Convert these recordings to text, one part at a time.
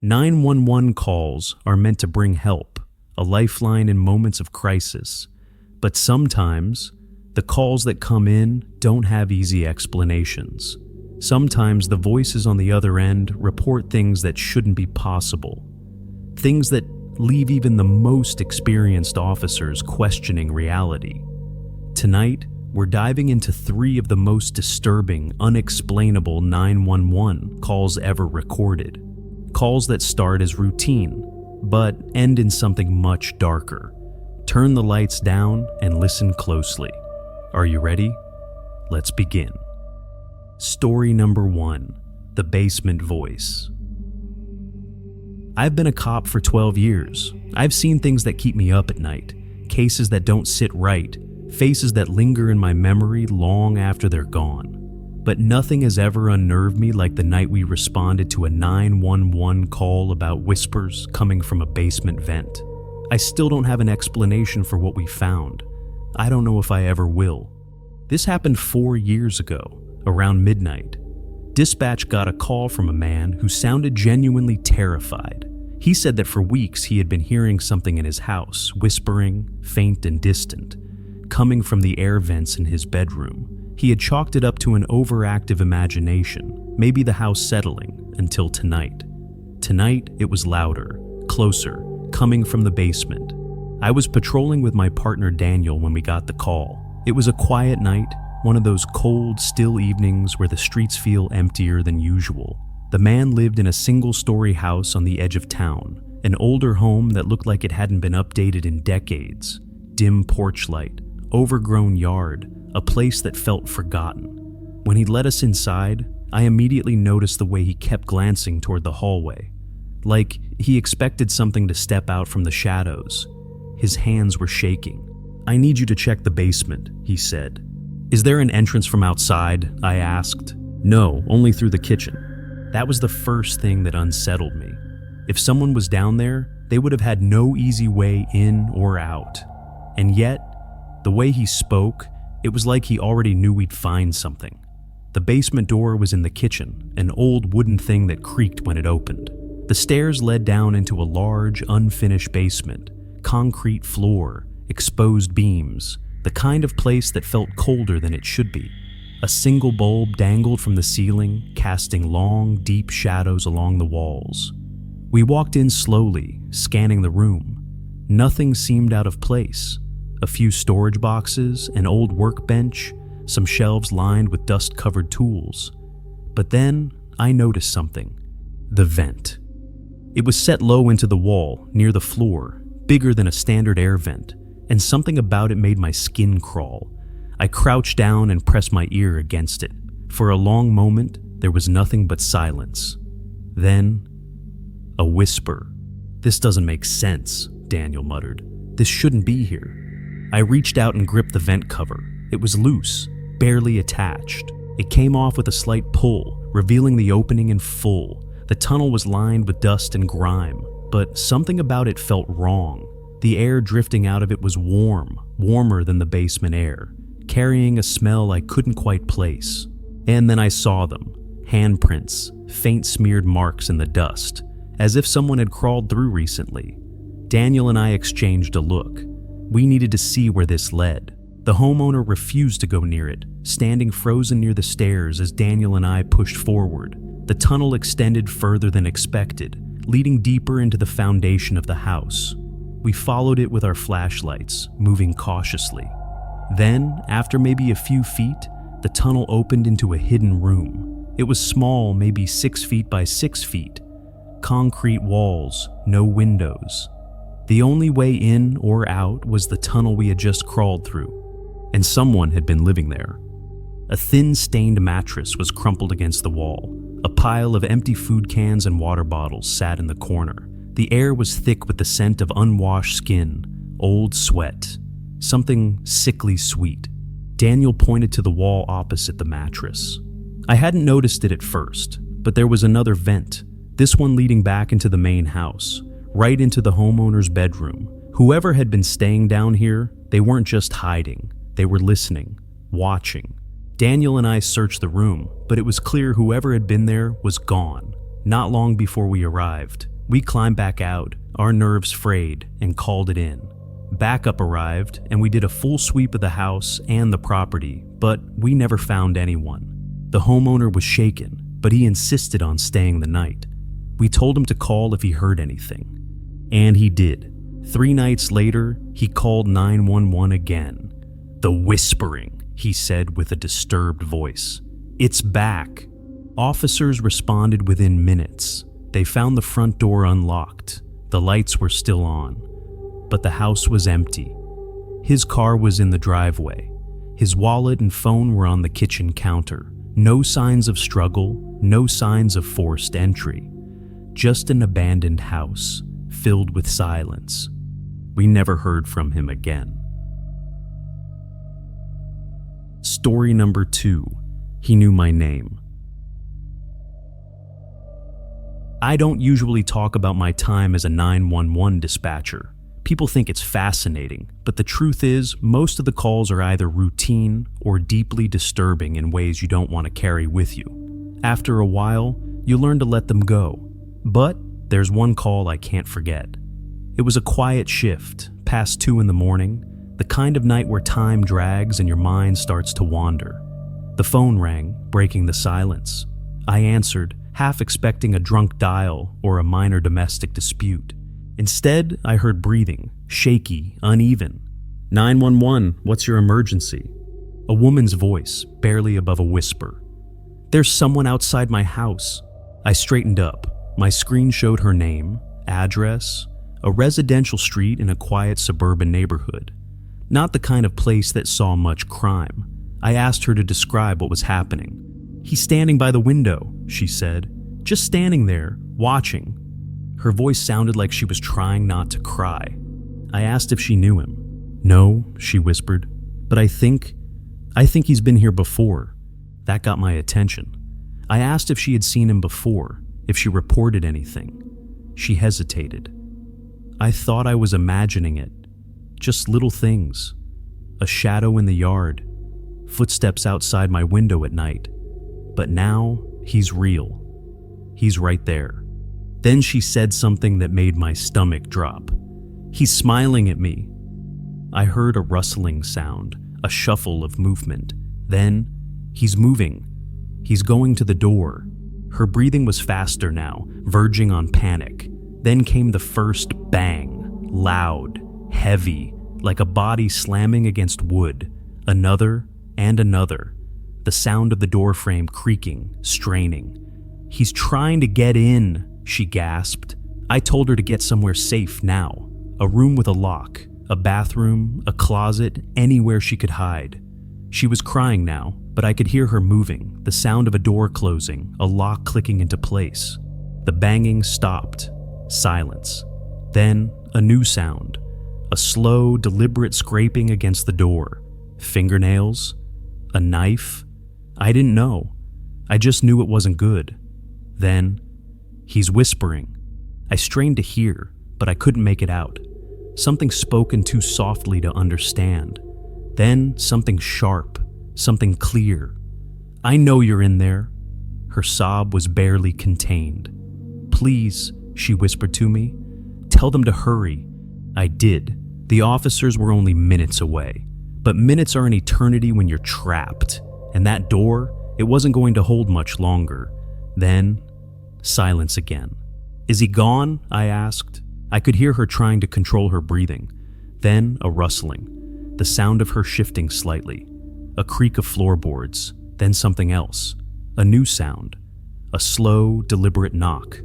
911 calls are meant to bring help, a lifeline in moments of crisis. But sometimes, the calls that come in don't have easy explanations. Sometimes the voices on the other end report things that shouldn't be possible. Things that leave even the most experienced officers questioning reality. Tonight, we're diving into 3 of the most disturbing, unexplainable 911 calls ever recorded. Calls that start as routine, but end in something much darker. Turn the lights down and listen closely. Are you ready? Let's begin. Story number 1, The Basement Voice. I've been a cop for 12 years. I've seen things that keep me up at night, cases that don't sit right, faces that linger in my memory long after they're gone. But nothing has ever unnerved me like the night we responded to a 911 call about whispers coming from a basement vent. I still don't have an explanation for what we found. I don't know if I ever will. This happened 4 years ago, around midnight. Dispatch got a call from a man who sounded genuinely terrified. He said that for weeks he had been hearing something in his house, whispering, faint and distant, coming from the air vents in his bedroom. He had chalked it up to an overactive imagination, maybe the house settling, until tonight. Tonight, it was louder, closer, coming from the basement. I was patrolling with my partner Daniel when we got the call. It was a quiet night, one of those cold, still evenings where the streets feel emptier than usual. The man lived in a single-story house on the edge of town, an older home that looked like it hadn't been updated in decades. Dim porch light, overgrown yard, a place that felt forgotten. When he let us inside, I immediately noticed the way he kept glancing toward the hallway, like he expected something to step out from the shadows. His hands were shaking. "I need you to check the basement," he said. "Is there an entrance from outside?" I asked. "No, only through the kitchen." That was the first thing that unsettled me. If someone was down there, they would have had no easy way in or out. And yet, the way he spoke, it was like he already knew we'd find something. The basement door was in the kitchen, an old wooden thing that creaked when it opened. The stairs led down into a large, unfinished basement, concrete floor, exposed beams, the kind of place that felt colder than it should be. A single bulb dangled from the ceiling, casting long, deep shadows along the walls. We walked in slowly, scanning the room. Nothing seemed out of place. A few storage boxes, an old workbench, some shelves lined with dust-covered tools. But then, I noticed something. The vent. It was set low into the wall, near the floor, bigger than a standard air vent, and something about it made my skin crawl. I crouched down and pressed my ear against it. For a long moment, there was nothing but silence. Then, a whisper. "This doesn't make sense," Daniel muttered. "This shouldn't be here." I reached out and gripped the vent cover. It was loose, barely attached. It came off with a slight pull, revealing the opening in full. The tunnel was lined with dust and grime, but something about it felt wrong. The air drifting out of it was warm, warmer than the basement air, carrying a smell I couldn't quite place. And then I saw them, handprints, faint smeared marks in the dust, as if someone had crawled through recently. Daniel and I exchanged a look. We needed to see where this led. The homeowner refused to go near it, standing frozen near the stairs as Daniel and I pushed forward. The tunnel extended further than expected, leading deeper into the foundation of the house. We followed it with our flashlights, moving cautiously. Then, after maybe a few feet, the tunnel opened into a hidden room. It was small, maybe 6 feet by 6 feet. Concrete walls, no windows. The only way in or out was the tunnel we had just crawled through, and someone had been living there. A thin, stained mattress was crumpled against the wall. A pile of empty food cans and water bottles sat in the corner. The air was thick with the scent of unwashed skin, old sweat, something sickly sweet. Daniel pointed to the wall opposite the mattress. I hadn't noticed it at first, but there was another vent, this one leading back into the main house, right into the homeowner's bedroom. Whoever had been staying down here, they weren't just hiding, they were listening, watching. Daniel and I searched the room, but it was clear whoever had been there was gone. Not long before we arrived, we climbed back out, our nerves frayed, and called it in. Backup arrived, and we did a full sweep of the house and the property, but we never found anyone. The homeowner was shaken, but he insisted on staying the night. We told him to call if he heard anything. And he did. 3 nights later, he called 911 again. "The whispering," he said with a disturbed voice. "It's back." Officers responded within minutes. They found the front door unlocked. The lights were still on. But the house was empty. His car was in the driveway. His wallet and phone were on the kitchen counter. No signs of struggle, no signs of forced entry. Just an abandoned house, filled with silence. We never heard from him again. Story number 2. He knew my name. I don't usually talk about my time as a 911 dispatcher. People think it's fascinating, but the truth is, most of the calls are either routine or deeply disturbing in ways you don't want to carry with you. After a while, you learn to let them go. But there's one call I can't forget. It was a quiet shift, past 2 in the morning, the kind of night where time drags and your mind starts to wander. The phone rang, breaking the silence. I answered, half expecting a drunk dial or a minor domestic dispute. Instead, I heard breathing, shaky, uneven. 911, what's your emergency? A woman's voice, barely above a whisper. There's someone outside my house. I straightened up. My screen showed her name, address, a residential street in a quiet suburban neighborhood. Not the kind of place that saw much crime. I asked her to describe what was happening. "He's standing by the window," she said. "Just standing there, watching." Her voice sounded like she was trying not to cry. I asked if she knew him. "No," she whispered, "but I think he's been here before." That got my attention. I asked if she had seen him before, if she reported anything. She hesitated. I thought I was imagining it. Just little things. A shadow in the yard. Footsteps outside my window at night. But now, he's real. He's right there. Then she said something that made my stomach drop. "He's smiling at me." I heard a rustling sound, a shuffle of movement. Then, he's moving. He's going to the door. Her breathing was faster now, verging on panic. Then came the first bang, loud, heavy, like a body slamming against wood. Another and another. The sound of the doorframe creaking, straining. "He's trying to get in," she gasped. I told her to get somewhere safe now. A room with a lock, a bathroom, a closet, anywhere she could hide. She was crying now, but I could hear her moving, the sound of a door closing, a lock clicking into place. The banging stopped. Silence. Then, a new sound. A slow, deliberate scraping against the door. Fingernails? A knife? I didn't know. I just knew it wasn't good. Then, he's whispering. I strained to hear, but I couldn't make it out. Something spoken too softly to understand. Then, something sharp, something clear. "I know you're in there." Her sob was barely contained. "Please," she whispered to me. "Tell them to hurry." I did. The officers were only minutes away. But minutes are an eternity when you're trapped. And that door, it wasn't going to hold much longer. Then, silence again. "Is he gone?" I asked. I could hear her trying to control her breathing. Then, a rustling. The sound of her shifting slightly. A creak of floorboards. Then something else. A new sound. A slow, deliberate knock.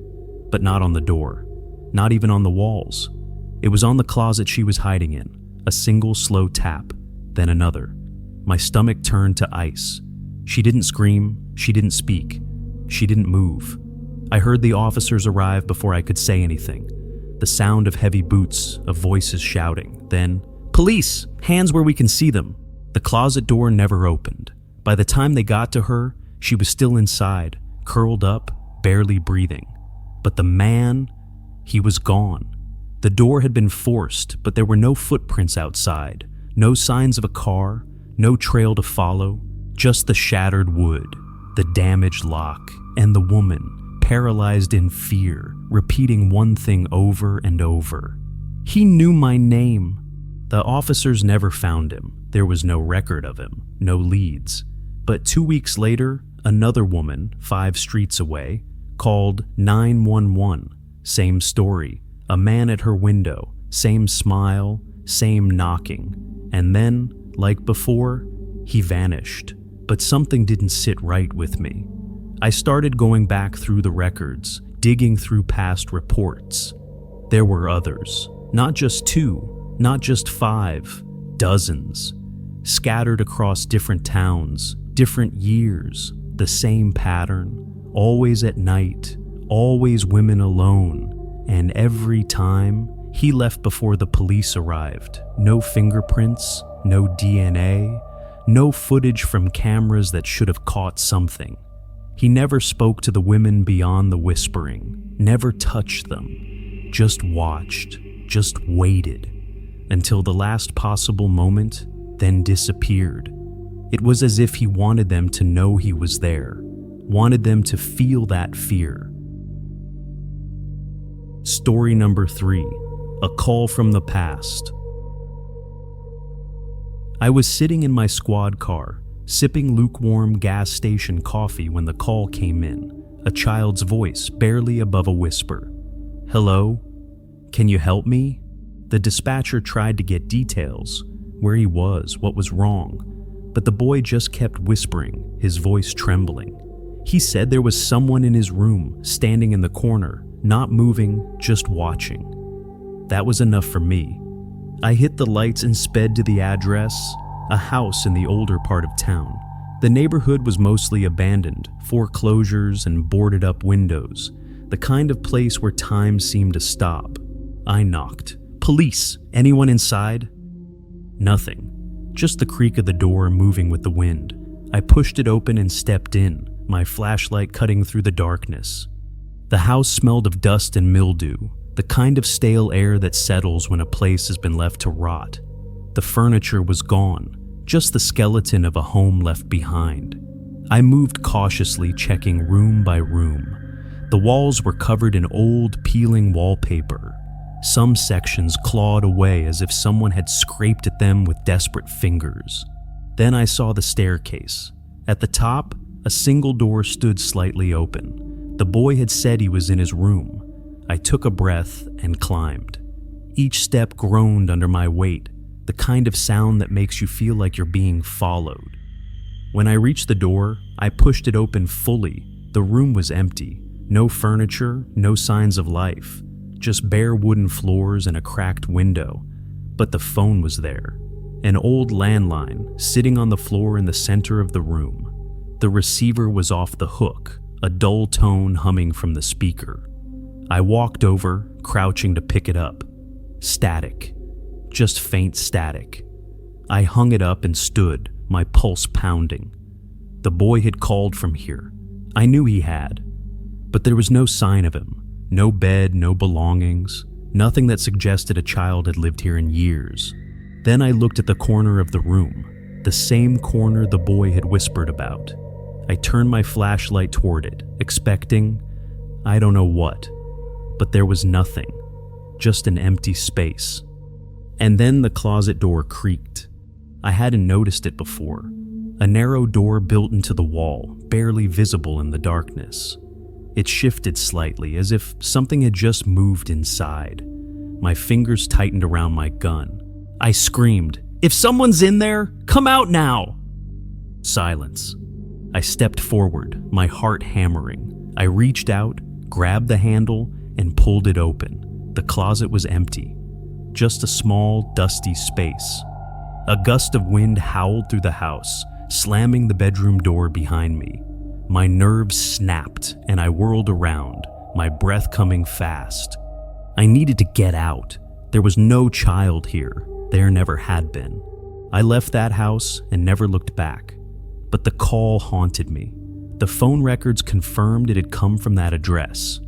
But not on the door. Not even on the walls. It was on the closet she was hiding in. A single slow tap. Then another. My stomach turned to ice. She didn't scream. She didn't speak. She didn't move. I heard the officers arrive before I could say anything. The sound of heavy boots, of voices shouting. Then, "Police! Hands where we can see them!" The closet door never opened. By the time they got to her, she was still inside, curled up, barely breathing. But the man, he was gone. The door had been forced, but there were no footprints outside. No signs of a car, no trail to follow, just the shattered wood, the damaged lock, and the woman, paralyzed in fear, repeating one thing over and over. He knew my name. The officers never found him. There was no record of him, no leads. But 2 weeks later, another woman, 5 streets away, called 911. Same story. A man at her window, same smile, same knocking. And then, like before, he vanished. But something didn't sit right with me. I started going back through the records, digging through past reports. There were others. Not just 2, not just 5, dozens. Scattered across different towns, different years, the same pattern. Always at night, always women alone. And every time, he left before the police arrived. No fingerprints, no DNA, no footage from cameras that should have caught something. He never spoke to the women beyond the whispering, never touched them, just watched, just waited, until the last possible moment, then disappeared. It was as if he wanted them to know he was there, wanted them to feel that fear. Story number 3, a call from the past. I was sitting in my squad car, sipping lukewarm gas station coffee when the call came in, a child's voice barely above a whisper. "Hello? Can you help me?" The dispatcher tried to get details, where he was, what was wrong, but the boy just kept whispering, his voice trembling. He said there was someone in his room, standing in the corner, not moving, just watching. That was enough for me. I hit the lights and sped to the address, a house in the older part of town. The neighborhood was mostly abandoned, foreclosures and boarded up windows, the kind of place where time seemed to stop. I knocked. "Police! Anyone inside?" Nothing. Just the creak of the door moving with the wind. I pushed it open and stepped in, my flashlight cutting through the darkness. The house smelled of dust and mildew, the kind of stale air that settles when a place has been left to rot. The furniture was gone, just the skeleton of a home left behind. I moved cautiously, checking room by room. The walls were covered in old, peeling wallpaper. Some sections clawed away as if someone had scraped at them with desperate fingers. Then I saw the staircase. At the top, a single door stood slightly open. The boy had said he was in his room. I took a breath and climbed. Each step groaned under my weight, the kind of sound that makes you feel like you're being followed. When I reached the door, I pushed it open fully. The room was empty. No furniture, no signs of life. Just bare wooden floors and a cracked window. But the phone was there. An old landline, sitting on the floor in the center of the room. The receiver was off the hook, a dull tone humming from the speaker. I walked over, crouching to pick it up. Static. Just faint static. I hung it up and stood, my pulse pounding. The boy had called from here. I knew he had. But there was no sign of him. No bed, no belongings. Nothing that suggested a child had lived here in years. Then I looked at the corner of the room, the same corner the boy had whispered about. I turned my flashlight toward it, expecting, I don't know what. But there was nothing. Just an empty space. And then the closet door creaked. I hadn't noticed it before. A narrow door built into the wall, barely visible in the darkness. It shifted slightly, as if something had just moved inside. My fingers tightened around my gun. I screamed, "If someone's in there, come out now!" Silence. I stepped forward, my heart hammering. I reached out, grabbed the handle, and pulled it open. The closet was empty. Just a small, dusty space. A gust of wind howled through the house, slamming the bedroom door behind me. My nerves snapped, and I whirled around, my breath coming fast. I needed to get out. There was no child here. There never had been. I left that house and never looked back. But the call haunted me. The phone records confirmed it had come from that address.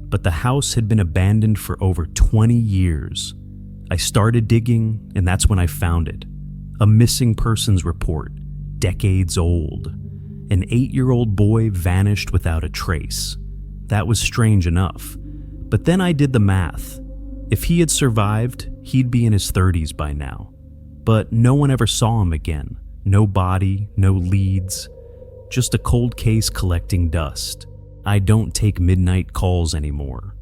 But the house had been abandoned for over 20 years. I started digging, and that's when I found it. A missing persons report, decades old. An 8-year-old boy vanished without a trace. that was strange enough. But then I did the math. If he had survived, he'd be in his 30s by now. But no one ever saw him again. No body, no leads. Just a cold case collecting dust. I don't take midnight calls anymore.